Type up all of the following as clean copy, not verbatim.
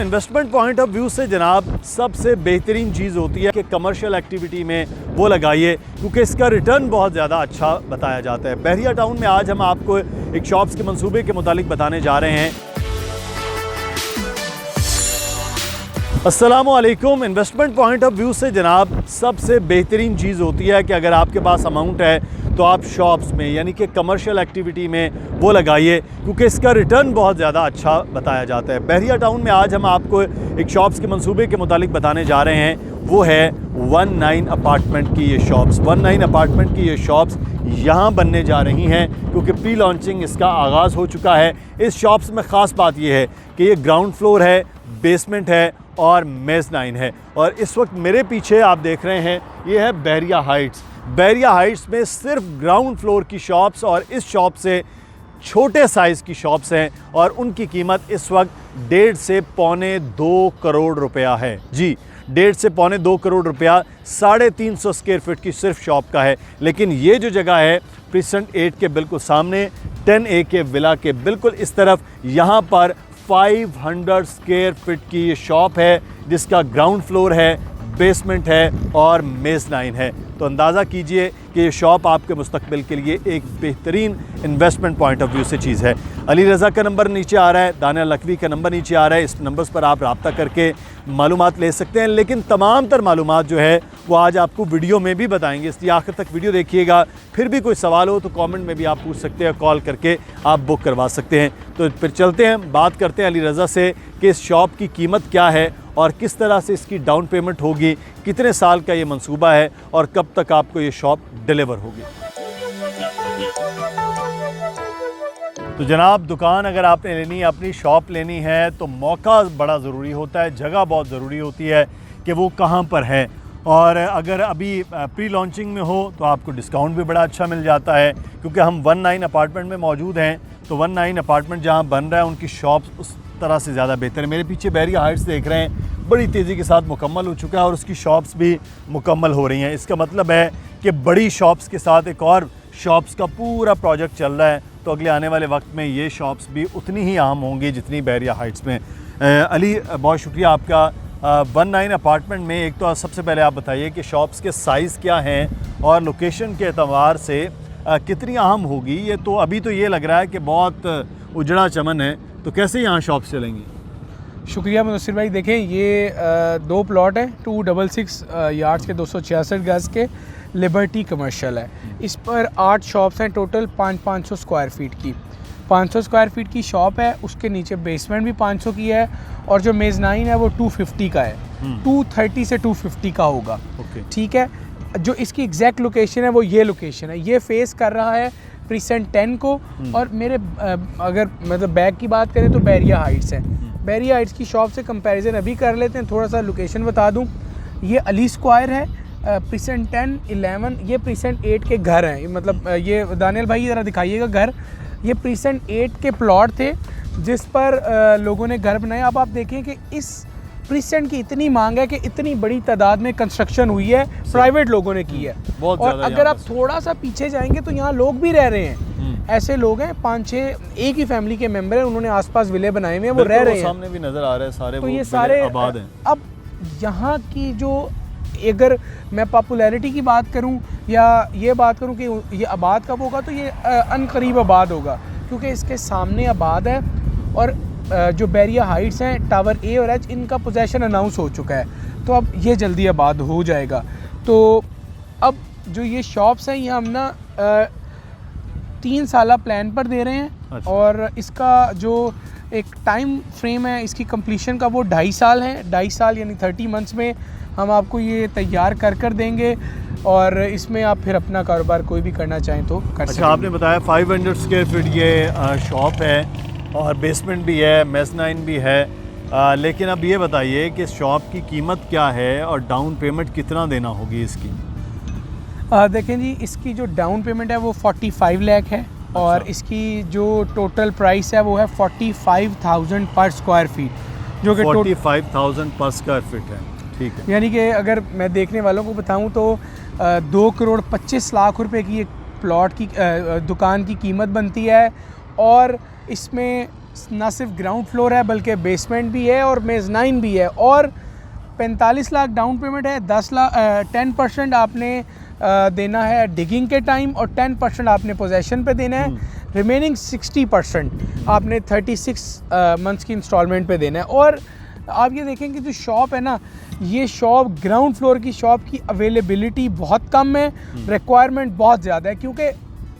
Investment point of view से जनाब सबसे बेहतरीन चीज़ होती है कि कमर्शियल एक्टिविटी में वो लगाइए, क्योंकि इसका रिटर्न बहुत ज़्यादा अच्छा बताया जाता है। बहरिया टाउन में आज हम आपको एक शॉप्स के मंसूबे के मुतालिक बताने जा रहे हैं। अस्सलामुअलैकुम। इन्वेस्टमेंट पॉइंट ऑफ व्यू से जनाब सबसे बेहतरीन चीज़ होती है कि अगर आपके पास अमाउंट है तो आप शॉप्स में यानी कि कमर्शियल एक्टिविटी में वो लगाइए, क्योंकि इसका रिटर्न बहुत ज़्यादा अच्छा बताया जाता है। बहरिया टाउन में आज हम आपको एक शॉप्स के मंसूबे के मुतालिक बताने जा रहे हैं, वो है 19 अपार्टमेंट की ये शॉप्स। 19 अपार्टमेंट की ये शॉप्स यहाँ बनने जा रही हैं, क्योंकि प्री लॉन्चिंग इसका आगाज़ हो चुका है। इस शॉप्स में ख़ास बात ये है कि ये ग्राउंड फ्लोर है, बेसमेंट है और मेज़नाइन है। और इस वक्त मेरे पीछे आप देख रहे हैं ये है बहरिया हाइट्स। बहरिया हाइट्स में सिर्फ ग्राउंड फ्लोर की शॉप्स और इस शॉप से छोटे साइज़ की शॉप्स हैं और उनकी कीमत इस वक्त 1.5 से पौने 2 करोड़ रुपया है। जी, 1.5 से पौने 2 करोड़ रुपया 350 स्क्वायर फीट की सिर्फ शॉप का है। लेकिन ये जो जगह है प्रीसेंट 8 के बिल्कुल सामने 10A के विला के बिल्कुल इस तरफ, यहाँ पर 500 स्क्वायर फीट की ये शॉप है, जिसका ग्राउंड फ्लोर है, बेसमेंट है और मेज़नाइन है। तो अंदाज़ा कीजिए कि ये शॉप आपके मुस्तकबिल के लिए एक बेहतरीन इन्वेस्टमेंट पॉइंट ऑफ व्यू से चीज़ है। अली रज़ा का नंबर नीचे आ रहा है, दानिया लखवी का नंबर नीचे आ रहा है। इस नंबर्स पर आप रब्ता करके मालूमात ले सकते हैं। लेकिन तमाम तर मालूमात जो है वो आज आपको वीडियो में भी बताएंगे, इसलिए आखिर तक वीडियो देखिएगा। फिर भी कोई सवाल हो तो कमेंट में भी आप पूछ सकते हैं, कॉल करके आप बुक करवा सकते हैं। तो फिर चलते हैं, बात करते हैं अली रज़ा से कि इस शॉप की कीमत क्या है और किस तरह से इसकी डाउन पेमेंट होगी, कितने साल का ये मंसूबा है और कब तक आपको ये शॉप डिलीवर होगी। तो जनाब, दुकान अगर आपने लेनी है, अपनी शॉप लेनी है, तो मौका बड़ा ज़रूरी होता है, जगह बहुत ज़रूरी होती है कि वो कहाँ पर है। और अगर अभी प्री लॉन्चिंग में हो तो आपको डिस्काउंट भी बड़ा अच्छा मिल जाता है, क्योंकि हम 19 अपार्टमेंट में मौजूद हैं। तो 19 अपार्टमेंट जहाँ बन रहा है उनकी शॉप उस तरह से ज़्यादा बेहतर है। मेरे पीछे बहरिया हाइट्स देख रहे हैं, बड़ी तेज़ी के साथ मुकम्मल हो चुका है और उसकी शॉप्स भी मुकम्मल हो रही हैं। इसका मतलब है कि बड़ी शॉप्स के साथ एक और शॉप्स का पूरा प्रोजेक्ट चल रहा है। तो अगले आने वाले वक्त में ये शॉप्स भी उतनी ही अहम होंगी जितनी बहरिया हाइट्स में। अली, बहुत शुक्रिया आपका। 19 अपार्टमेंट में एक तो सबसे पहले आप बताइए कि शॉप्स के साइज़ क्या हैं और लोकेशन के एतबार से कितनी अहम होगी। ये तो अभी तो ये लग रहा है कि बहुत उजड़ा चमन है, तो कैसे यहाँ शॉप्स चलेंगी? शुक्रिया मुनस्सिर भाई। देखें, ये 2 प्लॉट हैं, 266 यार्ड्स के 266 गज़ के, लिबर्टी कमर्शियल है। इस पर 8 शॉप्स हैं टोटल 500 स्क्वायर फीट की। 500 स्क्वायर फीट की शॉप है, उसके नीचे बेसमेंट भी 500 की है और जो मेज़नाइन है वो 250 का है। 230 से 250 का होगा। ठीक है, जो इसकी एग्जैक्ट लोकेशन है वो ये लोकेशन है। ये फेस कर रहा है प्रीसेंट 10 को। और मेरे अगर मतलब बैक की बात करें तो बहरिया हाइट्स है। बहरिया हाइट्स की शॉप से कंपैरिजन अभी कर लेते हैं। थोड़ा सा लोकेशन बता दूं, ये अली स्क्वायर है, प्रीसेंट 10, 11, ये प्रीसेंट 8 के घर हैं। मतलब ये दानियल भाई ज़रा दिखाइएगा घर, ये प्रीसेंट 8 के प्लॉट थे जिस पर लोगों ने घर बनाए। अब आप देखें कि इस प्रीसेंट की इतनी मांग है कि इतनी बड़ी तादाद में कंस्ट्रक्शन हुई है, प्राइवेट लोगों ने की है। और अगर आप थोड़ा सा पीछे जाएंगे तो यहाँ लोग भी रह रहे हैं। ऐसे लोग हैं 5-6 एक ही फैमिली के मेंबर हैं, उन्होंने आसपास विले बनाए हुए हैं, वो रह रहे हैं। सामने भी नज़र आ रहे हैं सारे, तो ये सारे आबाद हैं। अब यहाँ की जो, अगर मैं पॉपुलैरिटी की बात करूं या ये बात करूं कि ये आबाद कब होगा, तो ये अनकरीब आबाद होगा, क्योंकि इसके सामने आबाद है। और जो बहरिया हाइट्स हैं, टावर A और H, इनका पोजेशन अनाउंस हो चुका है, तो अब ये जल्दी आबाद हो जाएगा। तो अब जो ये शॉप्स हैं ये हम ना 3 साल प्लान पर दे रहे हैं। अच्छा। और इसका जो एक टाइम फ्रेम है इसकी कंप्लीशन का वो 2.5 साल है। 2.5 साल यानी 30 मंथ्स में हम आपको ये तैयार कर देंगे और इसमें आप फिर अपना कारोबार कोई भी करना चाहें तो कर सकते हैं। आपने बताया 500 स्क्वायर फीट ये शॉप है और बेसमेंट भी है, मेज़नाइन भी है। लेकिन अब ये बताइए कि शॉप की कीमत क्या है और डाउन पेमेंट कितना देना होगी इसकी? देखें जी, इसकी जो डाउन पेमेंट है वो 45 लाख है। और इसकी जो टोटल प्राइस है वो है 45,000 पर स्क्वायर फीट, जो कि 45,000 पर स्क्वायर फीट है। ठीक है, यानी कि अगर मैं देखने वालों को बताऊं तो 2 करोड़ 25 लाख रुपए की एक प्लॉट की दुकान की कीमत बनती है। और इसमें ना सिर्फ ग्राउंड फ्लोर है बल्कि बेसमेंट भी है और मेज़नाइन भी है, और 45 लाख डाउन पेमेंट है। 10% आपने देना है डिगिंग के टाइम और 10% आपने पोजेसन पे देना है। रिमेनिंग 60% आपने 36 मंथ्स की इंस्टॉलमेंट पे देना है। और आप ये देखें कि जो शॉप है ना, ये शॉप ग्राउंड फ्लोर की शॉप की अवेलेबिलिटी बहुत कम है, रिक्वायरमेंट बहुत ज़्यादा है, क्योंकि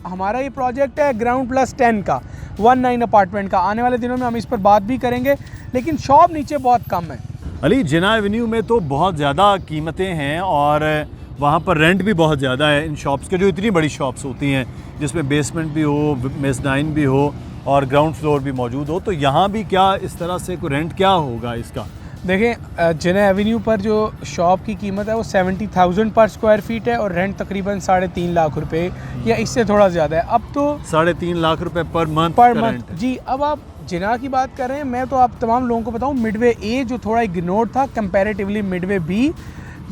हमारा ये प्रोजेक्ट है ग्राउंड प्लस 10 का 19 अपार्टमेंट का। आने वाले दिनों में हम इस पर बात भी करेंगे, लेकिन शॉप नीचे बहुत कम है। अली, जिना एवेन्यू में तो बहुत ज़्यादा कीमतें हैं और वहाँ पर रेंट भी बहुत ज़्यादा है इन शॉप्स के, जो इतनी बड़ी शॉप्स होती हैं जिसमें बेसमेंट भी हो, मेज़नाइन भी हो और ग्राउंड फ्लोर भी मौजूद हो। तो यहाँ भी क्या इस तरह से कोई रेंट क्या होगा इसका? देखें, जिना एवेन्यू पर जो शॉप की कीमत है वो 70,000 पर स्क्वायर फीट है और रेंट तकरीबन 3.5 लाख रुपए या इससे थोड़ा ज़्यादा है। अब तो 3.5 लाख रुपए पर मंथ जी। अब आप जिना की बात कर रहे हैं, मैं तो आप तमाम लोगों को बताऊं, मिडवे ए जो थोड़ा इग्नोर था कंपैरेटिवली मिडवे बी,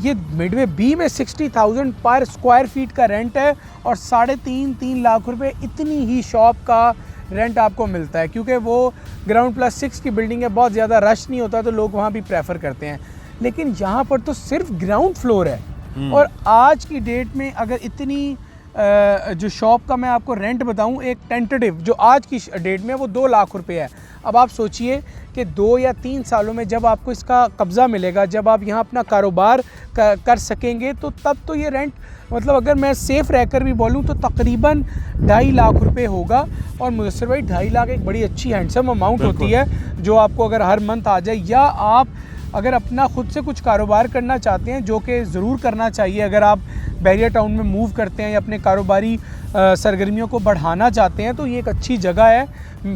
ये मिडवे बी में 60,000 पर स्क्वायर फीट का रेंट है और 3.5 लाख रुपए इतनी ही शॉप का रेंट आपको मिलता है, क्योंकि वो ग्राउंड प्लस 6 की बिल्डिंग है, बहुत ज़्यादा रश नहीं होता तो लोग वहाँ भी प्रेफर करते हैं। लेकिन यहाँ पर तो सिर्फ ग्राउंड फ्लोर है और आज की डेट में अगर इतनी जो शॉप का मैं आपको रेंट बताऊं, एक टेंटेटिव जो आज की डेट में वो 2 लाख रुपए है। अब आप सोचिए कि 2 या 3 सालों में जब आपको इसका कब्ज़ा मिलेगा, जब आप यहाँ अपना कारोबार कर सकेंगे, तो तब तो ये रेंट मतलब अगर मैं सेफ़ रहकर भी बोलूँ तो तकरीबन 2.5 लाख रुपए होगा। और मुदस्सिर भाई 2.5 लाख एक बड़ी अच्छी हैंडसम अमाउंट होती है जो आपको अगर हर मंथ आ जाए, या आप अगर अपना ख़ुद से कुछ कारोबार करना चाहते हैं, जो कि ज़रूर करना चाहिए अगर आप बैरिया टाउन में मूव करते हैं या अपने कारोबारी सरगर्मियों को बढ़ाना चाहते हैं, तो ये एक अच्छी जगह है।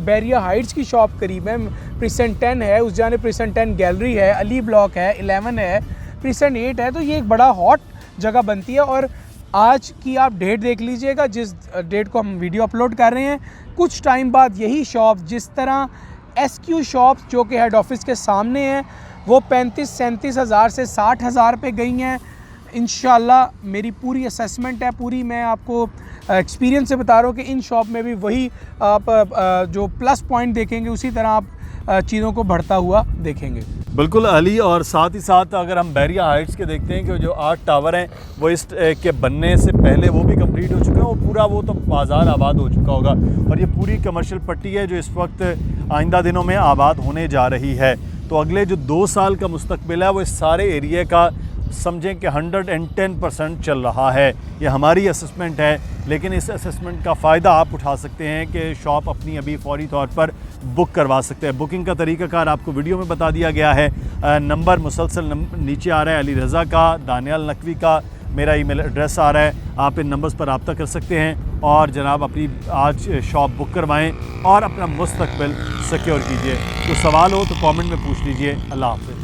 बैरिया हाइट्स की शॉप करीब है, प्रिसेंट 10 है, उस जाने प्रिसेंट 10 गैलरी है, अली ब्लॉक है, 11 है, प्रिसेंट 8 है, तो ये एक बड़ा हॉट जगह बनती है। और आज की आप डेट देख लीजिएगा, जिस डेट को हम वीडियो अपलोड कर रहे हैं, कुछ टाइम बाद यही शॉप जिस तरह SQ शॉप जो कि हेड ऑफिस के सामने है, वो 35-37 हज़ार से 60 हज़ार पे गई हैं। इंशाल्लाह मेरी पूरी असेसमेंट है, पूरी मैं आपको एक्सपीरियंस से बता रहा हूँ कि इन शॉप में भी वही आप जो प्लस पॉइंट देखेंगे उसी तरह आप चीज़ों को बढ़ता हुआ देखेंगे। बिल्कुल अली, और साथ ही साथ अगर हम बैरिया हाइट्स के देखते हैं कि जो 8 टावर हैं वो इस के बनने से पहले वो भी कंप्लीट हो चुके हैं, वो पूरा वो तो बाज़ार आबाद हो चुका होगा और ये पूरी कमर्शियल पट्टी है जो इस वक्त आइंदा दिनों में आबाद होने जा रही है। तो अगले जो 2 साल का मुस्तकबिल है वो इस सारे एरिया का समझें कि 110% चल रहा है। ये हमारी असेसमेंट है, लेकिन इस असेसमेंट का फ़ायदा आप उठा सकते हैं कि शॉप अपनी अभी फ़ौरी तौर पर बुक करवा सकते हैं। बुकिंग का तरीक़ाकार आपको वीडियो में बता दिया गया है। नंबर मुसलसल नीचे आ रहा है, अली रज़ा का, दानियाल नकवी का, मेरा ईमेल एड्रेस आ रहा है, आप इन नंबर्स पर रब्ता कर सकते हैं और जनाब अपनी आज शॉप बुक करवाएँ और अपना मुस्तकबिल सिक्योर कीजिए। तो सवाल हो तो कमेंट में पूछ लीजिए। अल्लाह हाफ़िज़।